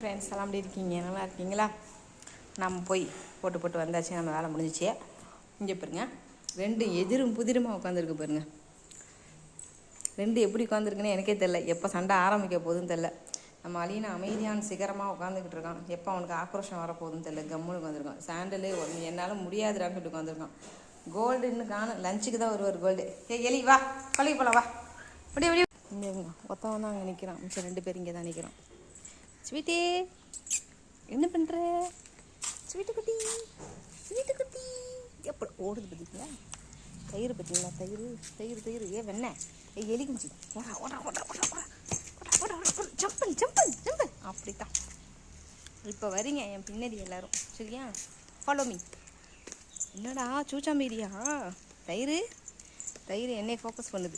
Friends எல்லாம் எப்படி இருக்கீங்க? நல்லா இருக்கீங்களா? நம்ம போய் போட்டு வந்தாச்சு. நம்ம வேலை முடிஞ்சிச்சு. இங்கே பாருங்க, ரெண்டு எதிரும் புதிருமாக உட்காந்துருக்கு பாருங்க. ரெண்டு எப்படி உட்காந்துருக்குன்னு எனக்கே தெரில. எப்போ சண்டை ஆரம்பிக்க போகுதுன்னு தெரில. நம்ம அழினா அமைதியான சிகரமாக உட்காந்துக்கிட்டு இருக்கான். எப்போ அவனுக்கு ஆக்ரோஷம் வரப்போகுதுன்னு தெரில. கம்முன்னு உட்காந்துருக்கான். சாண்டலு என்னால் முடியாதுடான்னு சொல்லிட்டு உட்காந்துருக்கான். கோல்டு இன்னும் காணும். லஞ்சுக்கு தான் வருவார் கோல்டு. எலி வா, பழகி போலாம், வா அப்படியே அப்படியே. இங்கே ஒருத்தவன் தான் அங்கே நிற்கிறான். மிச்சம் 2 பேர் இங்கே தான் நிற்கிறான். ஸ்வீட்டி என்ன பண்ணுற? ஸ்வீட்டு குட்டி, ஸ்வீட்டு குட்டி எப்படி ஓடுது பார்த்தீங்களா? தயிர் பார்த்தீங்களா? தயிர் தயிர் தயிர். வெண்ணெய் எலி குஞ்சி. ஓடா ஓடா ஓடா ஓடா ஓடா ஓடா ஓடா ஜம்பன் ஜம்பன் ஜம்பன். அப்படித்தான் இப்போ வரீங்க என் பின்னாடி எல்லாரும். சரியா? Follow me. என்னடா சூச்சாம்பீரியா? தயிர் தயிர் என்னை ஃபோக்கஸ் பண்ணுது.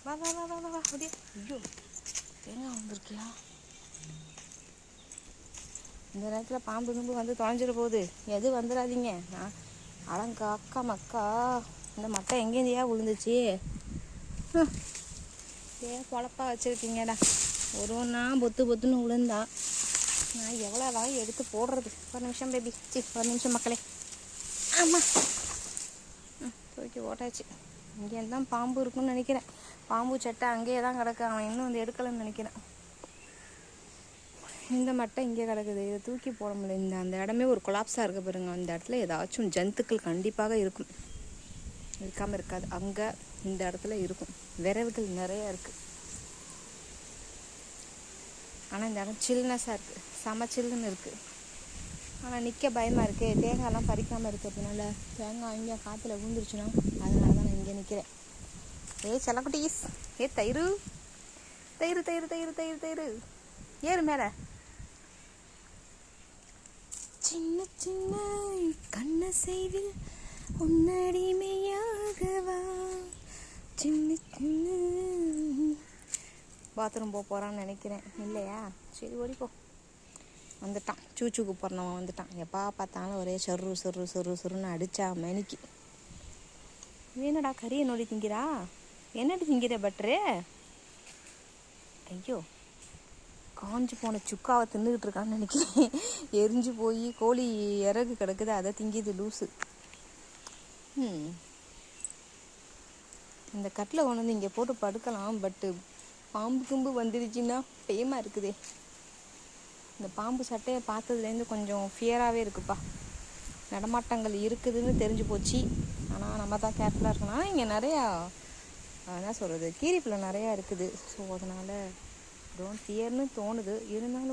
வா வா வா வா வா வா அப்படியே. ஐயோ தேங்காய் வந்திருக்கியா? இந்த நேரத்தில் பாம்பு கும்பு வந்து தொலைஞ்சிட போகுது. எது வந்துடாதீங்க. நான் அலங்கா அக்கா மக்கா. இந்த மட்டை எங்கேருந்தியா விழுந்துச்சு? பொழப்பா வச்சுருக்கீங்கடா. ஒரு ஒன்றா பொத்துன்னு விழுந்தா நான் எவ்வளோ வாங்கி எடுத்து போடுறது? ஒரு நிமிஷம் பேபி. ஒரு நிமிஷம் மக்களே. ஆமாம், தூக்கி ஓட்டாச்சு. இங்கே தான் பாம்பு இருக்குன்னு நினைக்கிறேன். பாம்பு சட்டை அங்கேயே தான் கிடக்கு. அவன் இன்னும் வந்து எடுக்கலைன்னு நினைக்கிறேன். இந்த மட்டை இங்கே கிடக்குது. இதை தூக்கி போட முடியல. அந்த இடமே ஒரு கொலாப்ஸாக இருக்க பாருங்க. அந்த இடத்துல ஏதாச்சும் ஜந்துக்கள் கண்டிப்பாக இருக்கும். இருக்காமல் இருக்காது. அங்கே இந்த இடத்துல இருக்கும். விரவுகள் நிறையா இருக்குது. ஆனால் இந்த இடம் சில்னஸாக இருக்குது. செம சில்லுன்னு இருக்குது. ஆனால் நிற்க பயமாக இருக்குது. தேங்காயெல்லாம் பறிக்காமல் இருக்கிறதுனால தேங்காய் இங்கே காற்றுல விழுந்துருச்சுன்னா அதனால தான் நான் இங்கே நிற்கிறேன். செல்லக்குட்டீஸ். தயிர் தயிர் தயிர் தயிர் தயிர் தயிர். ஏறு மேலே. சின்ன சின்ன கண்ண செய்தில் உன்னடிமையாகவா. சின்ன சின்ன பாத்ரூம் போகிறான்னு நினைக்கிறேன். இல்லையா? சரி ஓடிப்போ. வந்துட்டான். சூச்சுக்கு போகிறவன் வந்துட்டான். எப்பா பார்த்தாலும் ஒரே சொரு சொரு சொரு சொருன்னு அடித்தா மணிக்கு. என்னடா கறியை நோடி திங்கிறா? என்னடி திங்கிற பட்ரு? ஐயோ, காஞ்சி போன சுக்காவை தின்னுக்கிட்டு இருக்கான்னு நினைக்கிறேன். எரிஞ்சு போய் கோழி இறகு கிடக்குது, அதை திங்கிது லூஸு. இந்த கட்டில் கொண்டு வந்து இங்கே போட்டு படுக்கலாம். பட்டு பாம்பு கும்பு வந்துடுச்சுன்னா பேயமாக இருக்குதே. இந்த பாம்பு சட்டையை பார்த்ததுலேருந்து கொஞ்சம் ஃபியராகவே இருக்குப்பா. நடமாட்டங்கள் இருக்குதுன்னு தெரிஞ்சு போச்சு. ஆனால் நம்ம தான் கேர்ஃபுல்லாக இருக்கணும். ஆனால் இங்கே நிறையா என்ன சொல்கிறது, கீரிப்பில் நிறையா இருக்குது. ஸோ அதனால் டோன்ட் ஃபியர்னு தோணுது. இருந்தாலும்